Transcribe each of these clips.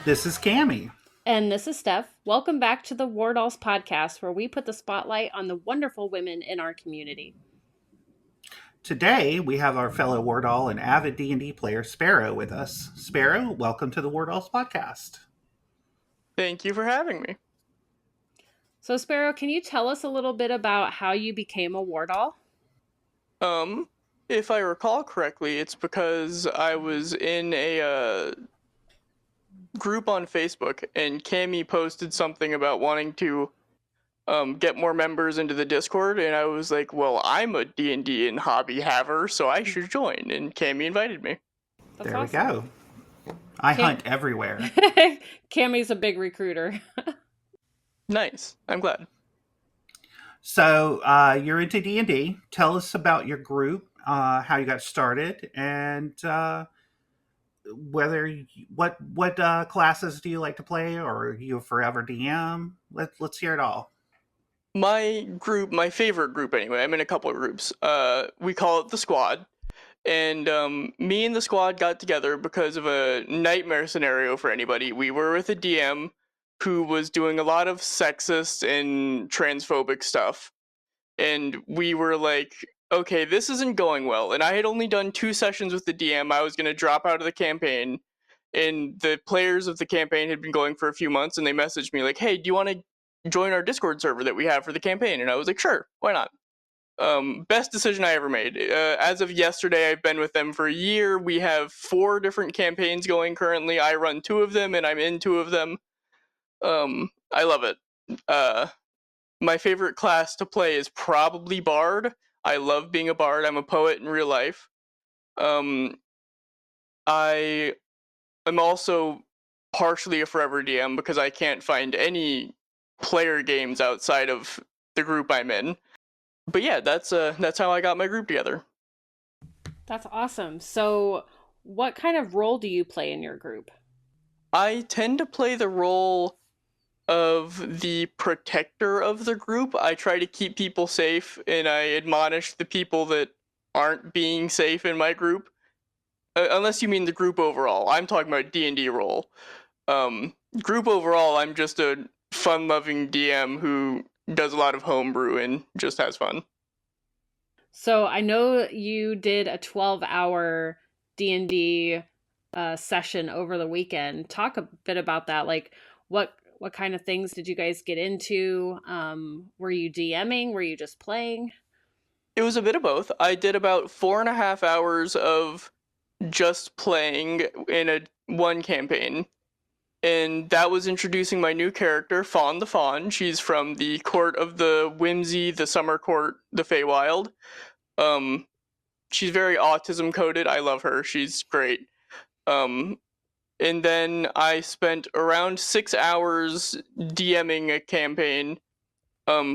This is Cami. And this is Steph. Welcome back to the War Dolls podcast, where we put the spotlight on the wonderful women in our community. Today we have our fellow War Doll and avid D&D player Sparrow with us. Sparrow, welcome to the War Dolls podcast. Thank you for having me. So, Sparrow, can you tell us a little bit about how you became a War Doll? If I recall correctly, it's because I was in a group on Facebook, and Cami posted something about wanting to get more members into the Discord, and I was like, well, I'm a D&D and hobby haver, so I should join, and Cami invited me. That's there awesome. we go. I hunt everywhere. Cami's a big recruiter. Nice. I'm glad. So you're into D&D. Tell us about your group, how you got started, and what classes do you like to play, or are you a forever DM? Let's hear it all. My favorite group anyway, I'm in a couple of groups. We call it the Squad. And me and the squad got together because of a nightmare scenario for anybody. We were with a DM who was doing a lot of sexist and transphobic stuff. And we were like, okay, this isn't going well. And I had only done 2 sessions with the DM. I was going to drop out of the campaign. And the players of the campaign had been going for a few months, and they messaged me like, hey, do you want to join our Discord server that we have for the campaign? And I was like, sure, why not? Best decision I ever made. As of yesterday, I've been with them for a year. We have 4 different campaigns going currently. I run 2 of them, and I'm in 2 of them. I love it. My favorite class to play is probably Bard. I love being a Bard. I'm a poet in real life. I am also partially a forever DM because I can't find any player games outside of the group I'm in. But yeah, that's how I got my group together. That's awesome. So, what kind of role do you play in your group? I tend to play the role of the protector of the group. I try to keep people safe, and I admonish the people that aren't being safe in my group. Unless you mean the group overall. I'm talking about D&D role. Group overall, I'm just a fun-loving DM who does a lot of homebrew and just has fun. So I know you did a 12-hour D&D session over the weekend. Talk a bit about that. Like, what kind of things did you guys get into? Were you DMing? Were you just playing? It was a bit of both. I did about 4.5 hours of just playing in one campaign. And that was introducing my new character, Fawn the Fawn. She's from the Court of the Whimsy, the Summer Court, the Feywild. She's very autism coded. I love her. She's great. And then I spent around 6 hours DMing a campaign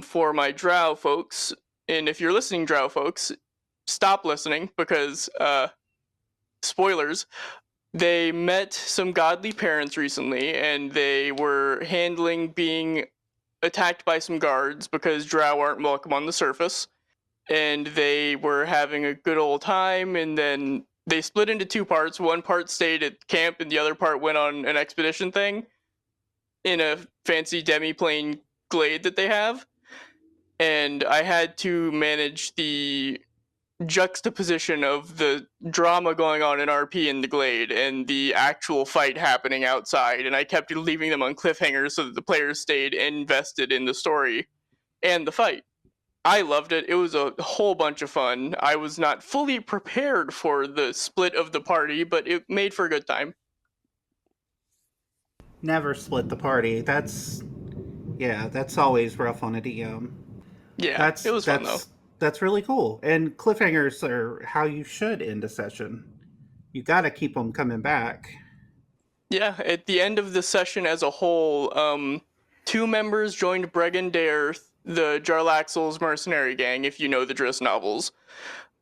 for my Drow folks. And if you're listening, Drow folks, stop listening because spoilers. They met some godly parents recently, and they were handling being attacked by some guards because Drow aren't welcome on the surface. And they were having a good old time, and then they split into 2 parts. One part stayed at camp, and the other part went on an expedition thing in a fancy demi-plane glade that they have. And I had to manage the juxtaposition of the drama going on in RP in the glade and the actual fight happening outside, and I kept leaving them on cliffhangers so that the players stayed invested in the story and the fight. I loved it. It was a whole bunch of fun. I was not fully prepared for the split of the party, but it made for a good time. Never split the party. That's always rough on a DM. Yeah, it was fun though. That's really cool. And cliffhangers are how you should end a session. You got to keep them coming back. Yeah, at the end of the session as a whole, 2 members joined Bregan Dare, the Jarlaxle's mercenary gang, if you know the Driss novels.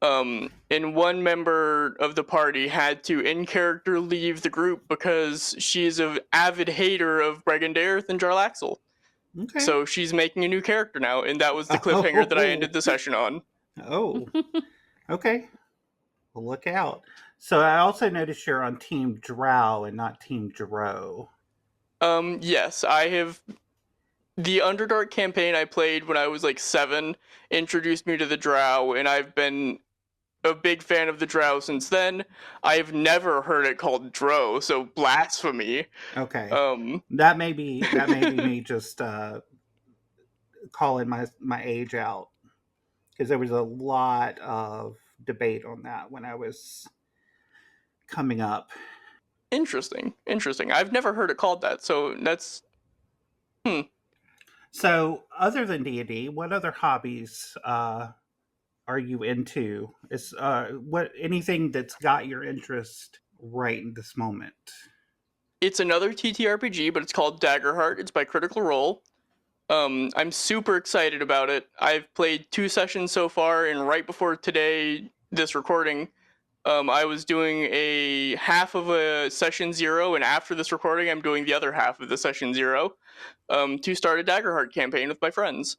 And 1 member of the party had to, in character, leave the group because she's an avid hater of Bregan Dare and Jarlaxle. Okay. So she's making a new character now, and that was the cliffhanger that I ended the session on. Oh, okay. Well, look out. So I also noticed you're on Team Drow and not Team Drow. Yes, I have. The Underdark campaign I played when I was like 7 introduced me to the Drow, and I've been a big fan of the Drow since then. I've never heard it called Drow, so blasphemy. Okay, Um, that may be me just calling my age out, because there was a lot of debate on that when I was coming up. interesting, interesting. I've never heard it called that, so that's hmm. So, other than D&D, what other hobbies are you into? Is what anything that's got your interest right in this moment? It's another TTRPG, but it's called Daggerheart. It's by Critical Role. I'm super excited about it. I've played 2 sessions so far, and right before today, this recording, I was doing a half of a session 0, and after this recording, I'm doing the other half of the session 0 to start a Daggerheart campaign with my friends.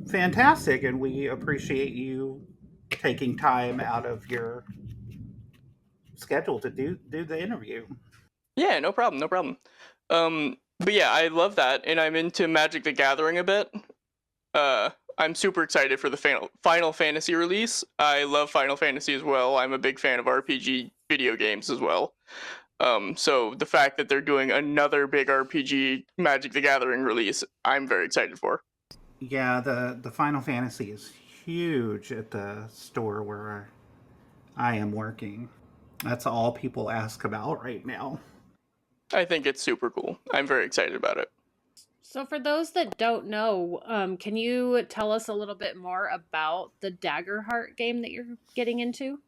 Fantastic, and we appreciate you taking time out of your schedule to do the interview. Yeah, no problem, no problem. But yeah, I love that, and I'm into Magic the Gathering a bit. Uh, I'm super excited for the Final Fantasy release. I love Final Fantasy as well. I'm a big fan of RPG video games as well. So the fact that they're doing another big RPG Magic the Gathering release, I'm very excited for. Yeah, the Final Fantasy is huge at the store where I am working. That's all people ask about right now. I think it's super cool. I'm very excited about it. So, for those that don't know, can you tell us a little bit more about the Daggerheart game that you're getting into?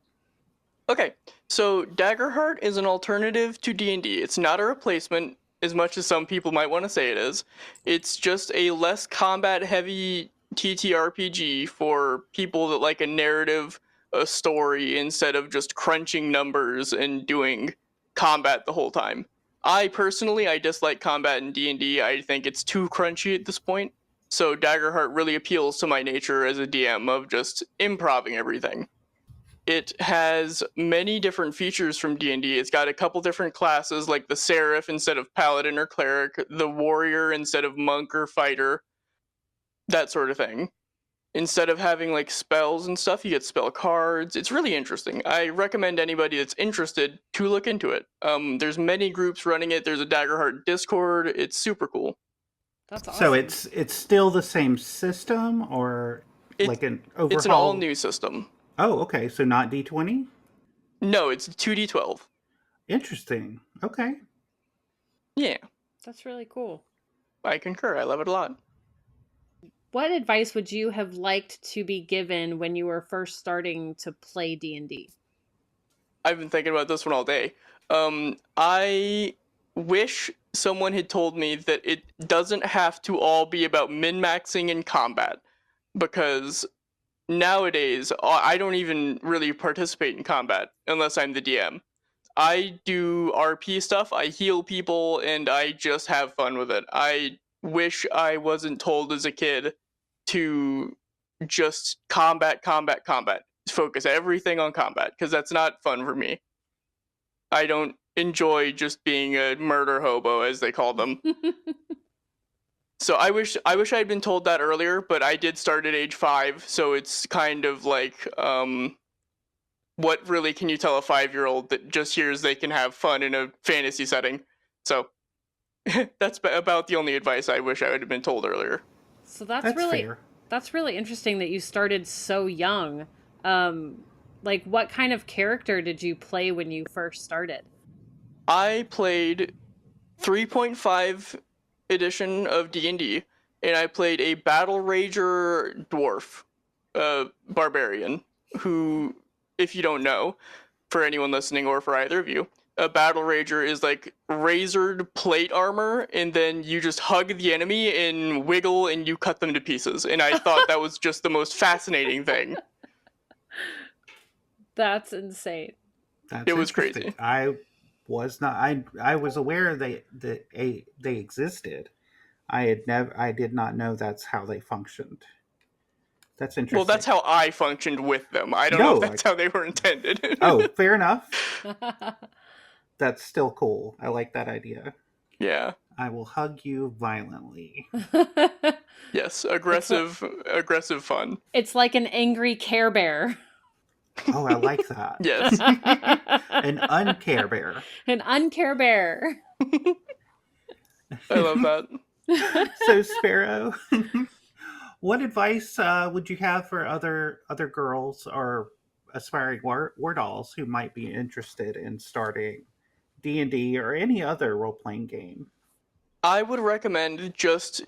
Okay, so Daggerheart is an alternative to D&D. It's not a replacement as much as some people might want to say it is. It's just a less combat-heavy TTRPG for people that like a narrative, a story, instead of just crunching numbers and doing combat the whole time. I dislike combat in D&D. I think it's too crunchy at this point. So Daggerheart really appeals to my nature as a DM of just improving everything. It has many different features from D&D. It's got a couple different classes like the Seraph instead of Paladin or Cleric, the Warrior instead of Monk or Fighter, that sort of thing. Instead of having like spells and stuff, you get spell cards. It's really interesting. I recommend anybody that's interested to look into it. There's many groups running it. There's a Daggerheart Discord. It's super cool. That's So awesome. it's still the same system, or It like an it's an all overhaul? new system. Oh, okay. So not D20. No, it's 2D12. Interesting. Okay. Yeah, That's really cool. I concur. I love it a lot. What advice would you have liked to be given when you were first starting to play D&D? I've been thinking about this one all day. I wish someone had told me that it doesn't have to all be about min-maxing in combat, because nowadays I don't even really participate in combat unless I'm the DM. I do RP stuff, I heal people, and I just have fun with it. I wish I wasn't told as a kid to just combat, combat, combat. Focus everything on combat, because that's not fun for me. I don't enjoy just being a murder hobo, as they call them. So I wish I had been told that earlier, but I did start at age 5, so it's kind of like what really can you tell a 5-year-old that just hears they can have fun in a fantasy setting? So that's about the only advice I wish I would have been told earlier. So That's fair. that's really interesting that you started so young. Um, like, what kind of character did you play when you first started? I played 3.5 edition of D&D, and I played a battle rager dwarf, barbarian, who, if you don't know, for anyone listening or for either of you, a battle rager is like razored plate armor, and then you just hug the enemy and wiggle and you cut them to pieces. And I thought that was just the most fascinating thing. That's insane. That's It was interesting. crazy. I was aware they existed. I did not know that's how they functioned. That's Well, interesting. that's how I functioned with them. I don't know if No, that's how they were intended. oh, fair enough. That's still cool. I like that idea. Yeah. I will hug you violently. Yes, It's like, aggressive fun. it's like an angry Care Bear. Oh, I like that. Yes. An uncare bear. An uncare bear. I love that. So, Sparrow, what advice would you have for other girls or aspiring war dolls who might be interested in starting D&D or any other role playing game? I would recommend just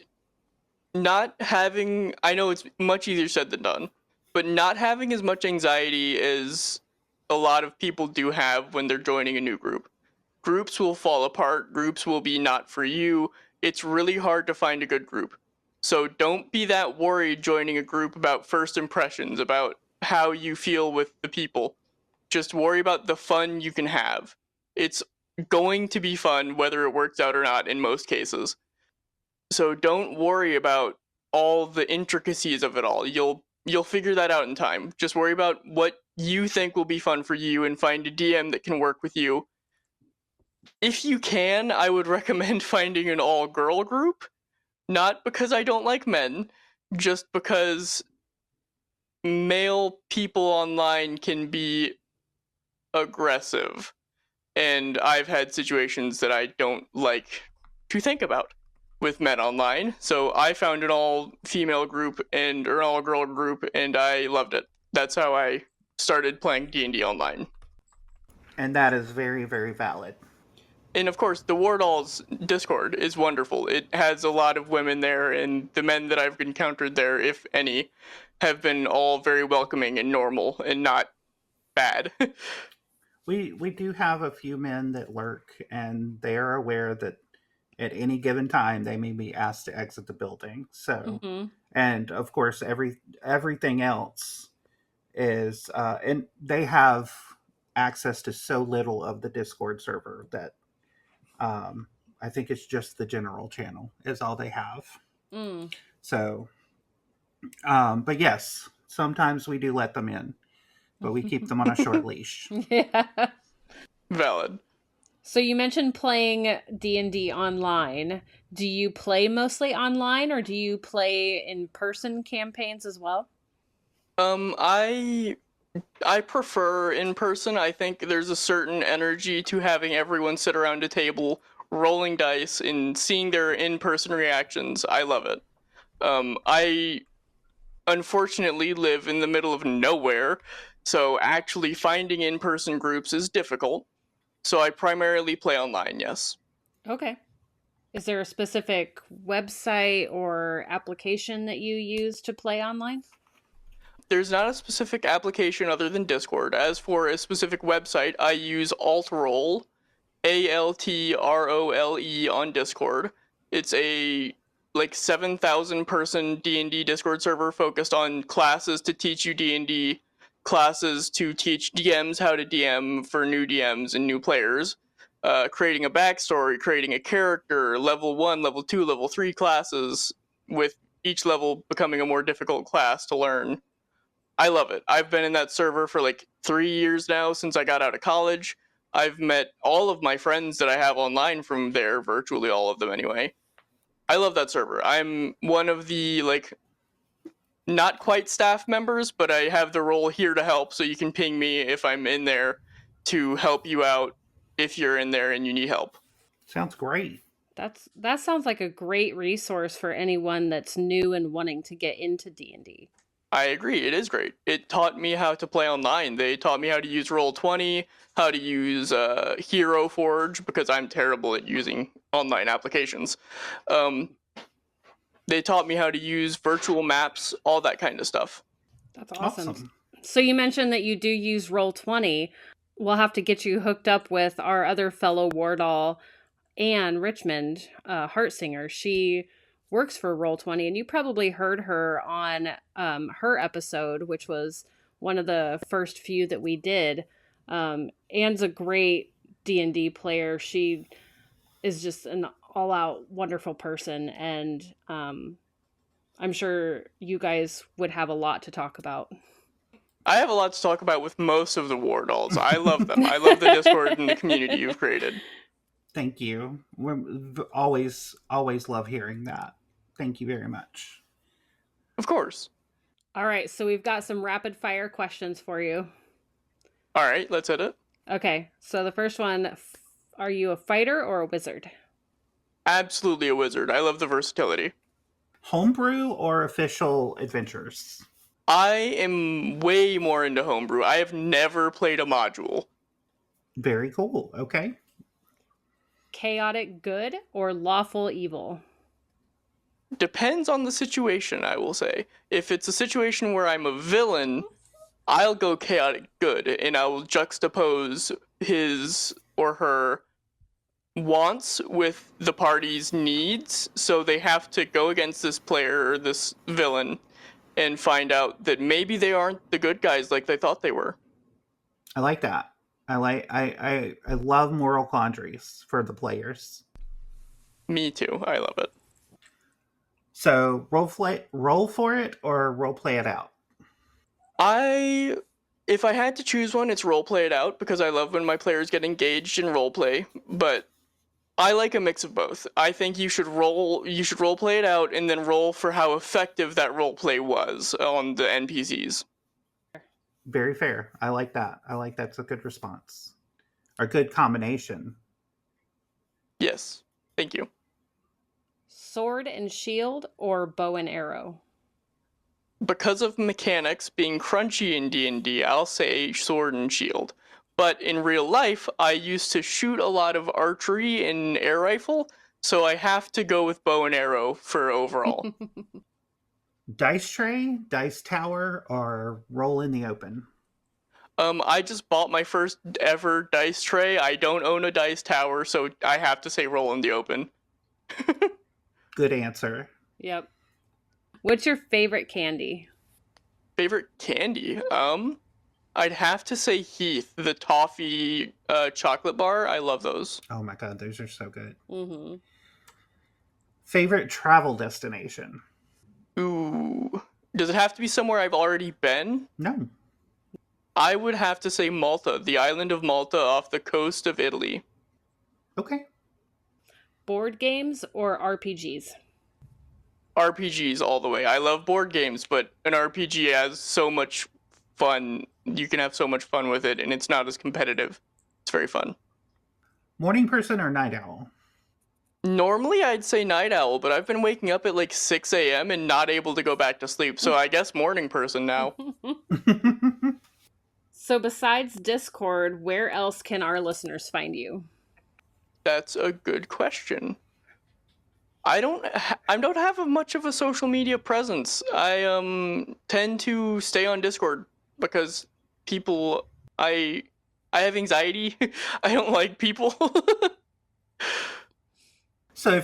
not having, I know it's much easier said than done, but not having as much anxiety as a lot of people do have when they're joining a new group. Groups will fall apart, groups will be not for you. It's really hard to find a good group. So don't be that worried joining a group about first impressions, about how you feel with the people. Just worry about the fun you can have. It's going to be fun whether it works out or not in most cases. So don't worry about all the intricacies of it all. You'll figure that out in time. Just worry about what you think will be fun for you and find a DM that can work with you. If you can, I would recommend finding an all-girl group. Not because I don't like men, just because male people online can be aggressive. And I've had situations that I don't like to think about with men online. So I found an all female group and or an all girl group, and I loved it. That's how I started playing D&D online. And that is very, very valid. And of course, the War Dolls Discord is wonderful. It has a lot of women there, and the men that I've encountered there, if any, have been all very welcoming and normal and not bad. We do have a few men that lurk, and they are aware that at any given time they may be asked to exit the building. So, Mm-hmm. and of course, everything else is, and they have access to so little of the Discord server that I think it's just the general channel is all they have. Mm. So, but yes, sometimes we do let them in, but we keep them on a short leash. Yeah. Valid. So you mentioned playing D&D online. Do you play mostly online or do you play in-person campaigns as well? I prefer in person. I think there's a certain energy to having everyone sit around a table, rolling dice, and seeing their in-person reactions. I love it. I unfortunately live in the middle of nowhere, so actually finding in-person groups is difficult. So I primarily play online, yes. Okay. Is there a specific website or application that you use to play online? There's not a specific application other than Discord. As for a specific website, I use Altrole, Altrole on Discord. It's a like 7,000 person D&D Discord server focused on classes to teach you D&D, classes to teach DMs how to DM for new DMs and new players, creating a backstory, creating a character, level 1, level 2, level 3 classes, with each level becoming a more difficult class to learn. I love it. I've been in that server for like 3 years now since I got out of college. I've met all of my friends that I have online from there, virtually all of them anyway. I love that server. I'm one of the like not quite staff members, but I have the role here to help, so you can ping me if I'm in there to help you out if you're in there and you need help. Sounds great. That sounds like a great resource for anyone that's new and wanting to get into D&D. I agree. It is great. It taught me how to play online. They taught me how to use Roll20, how to use Hero Forge, because I'm terrible at using online applications. They taught me how to use virtual maps, all that kind of stuff. That's awesome. So you mentioned that you do use Roll20. We'll have to get you hooked up with our other fellow War Doll, Anne Richmond, Heartsinger. She works for Roll20, and you probably heard her on her episode, which was one of the first few that we did. Anne's a great D&D player. She is just an all-out wonderful person, and I'm sure you guys would have a lot to talk about. I have a lot to talk about with most of the War Dolls. I love them. I love the Discord and the community you've created. Thank you. Always love hearing that. Thank you very much. Of course. All right, so we've got some rapid fire questions for you. All right, let's hit it. Okay, so the first one, are you a fighter or a wizard? Absolutely a wizard. I love the versatility. Homebrew or official adventures? I am way more into homebrew. I have never played a module. Very cool. Okay. Chaotic good or lawful evil? Depends on the situation, I will say. If it's a situation where I'm a villain, I'll go chaotic good, and I will juxtapose his or her wants with the party's needs, so they have to go against this player or this villain and find out that maybe they aren't the good guys like they thought they were. I like that. I love moral quandaries for the players. Me too. I love it. So roll for it or role play it out. If I had to choose one, it's roleplay it out because I love when my players get engaged in roleplay, but I like a mix of both. I think you should role play it out and then roll for how effective that role play was on the NPCs. Very fair. I like that. I like that's a good response. Or good combination. Yes. Thank you. Sword and shield or bow and arrow? Because of mechanics being crunchy in D&D, I'll say sword and shield. But in real life, I used to shoot a lot of archery and air rifle, so I have to go with bow and arrow for overall. Dice tray, dice tower, or roll in the open? I just bought my first ever dice tray. I don't own a dice tower, so I have to say roll in the open. Good answer. Yep. What's your favorite candy? Favorite candy? I'd have to say Heath, the toffee chocolate bar. I love those. Oh my god, those are so good. Mm-hmm. Favorite travel destination? Ooh. Does it have to be somewhere I've already been? No. I would have to say Malta, the island of Malta off the coast of Italy. Okay. Board games or RPGs? RPGs all the way. I love board games, but an RPG has so much fun. You can have so much fun with it, and it's not as competitive. It's very fun. Morning person or night owl? Normally, I'd say night owl, but I've been waking up at like 6 a.m. and not able to go back to sleep, so I guess morning person now. So besides Discord, where else can our listeners find you? That's a good question. I don't have much of a social media presence. I tend to stay on Discord because people I have anxiety. I don't like people. So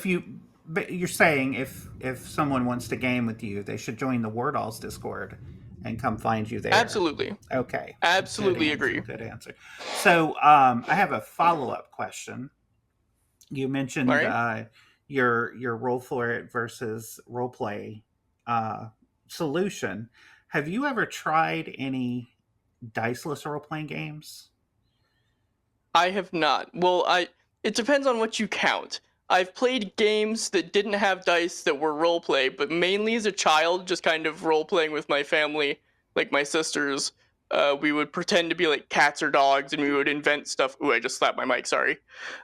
you're saying if someone wants to game with you, they should join the Word Alls Discord and come find you there. Absolutely. Okay. Absolutely agree. Good answer. So I have a follow-up question. You mentioned Right. Your roll for it versus role play solution. Have you ever tried any diceless role playing games? I have not. Well, it depends on what you count. I've played games that didn't have dice that were roleplay, but mainly as a child, just kind of role playing with my family, like my sisters. We would pretend to be like cats or dogs, and we would invent stuff. Ooh, I just slapped my mic. Sorry.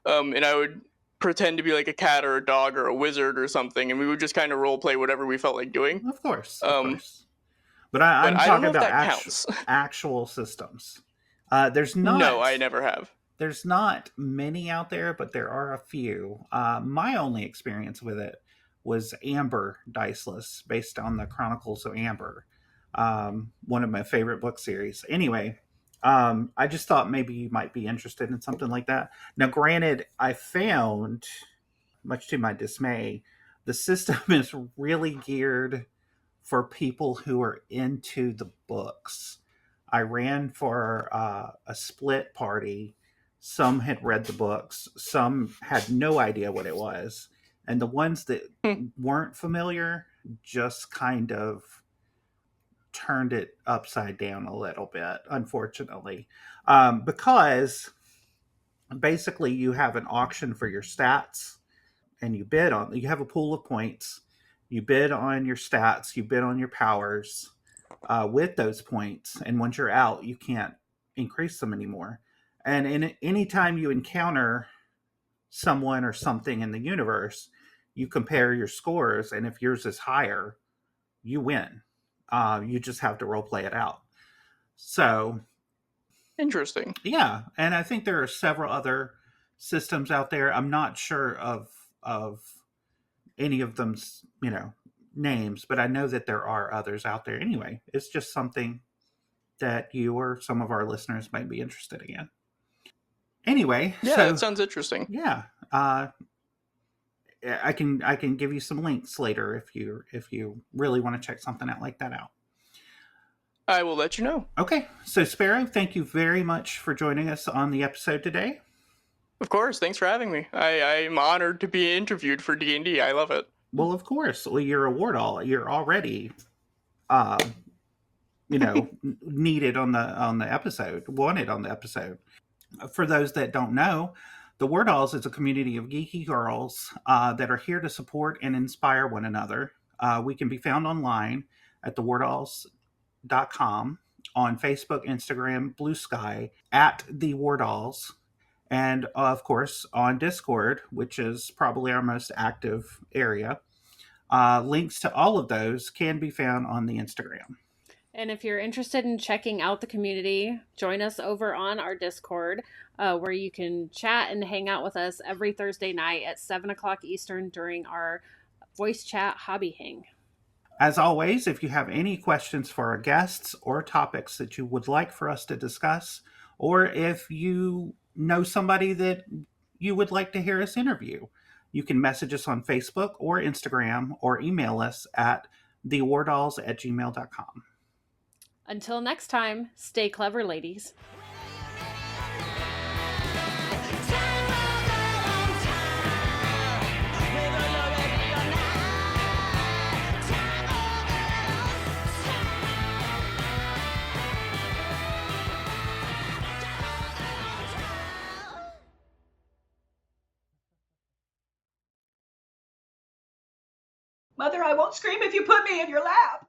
And I would pretend to be like a cat or a dog or a wizard or something, and we would just kind of role play whatever we felt like doing. Of course, Um, But but I'm I don't talking know if about that counts. actual systems. There's No, not. I never have. There's not many out there, but there are a few. My only experience with it was Amber Diceless, based on the Chronicles of Amber, one of my favorite book series. Anyway, I just thought maybe you might be interested in something like that. Now, granted, I found, much to my dismay, the system is really geared for people who are into the books. I ran for a split party. Some had read the books, some had no idea what it was. And the ones that weren't familiar just kind of turned it upside down a little bit, unfortunately. Because Basically, you have an auction for your stats, and you have a pool of points. You bid on your stats, you bid on your powers with those points, and once you're out, you can't increase them anymore. And any time you encounter someone or something in the universe, you compare your scores, and if yours is higher, you win. You just have to role play it out. So Interesting. yeah, and I think there are several other systems out there. I'm not sure of any of them's names, but I know that there are others out there. Anyway, it's just something that you or some of our listeners might be interested in. Anyway, Yeah, that so sounds interesting. yeah, uh, I can give you some links later if you really want to check something out like that out. I will let you know. Okay, so Sparrow, thank you very much for joining us on the episode today. Of course, thanks for having me. I'm honored to be interviewed for D&D. I love it. Well, of course, well, you're a ward all. You're already, um, needed on the episode, wanted on the episode. For those that don't know, the Word Dolls is a community of geeky girls that are here to support and inspire one another. We can be found online at thewardalls.com, on Facebook, Instagram, Blue Sky, at the War Dolls, and of course on Discord, which is probably our most active area. Links to all of those can be found on the Instagram. And if you're interested in checking out the community, join us over on our Discord, where you can chat and hang out with us every Thursday night at 7 o'clock Eastern during our voice chat hobby hang. As always, if you have any questions for our guests or topics that you would like for us to discuss, or if you know somebody that you would like to hear us interview, you can message us on Facebook or Instagram or email us at thewardolls@gmail.com. Until next time, stay clever, ladies. Mother, I won't scream if you put me in your lap.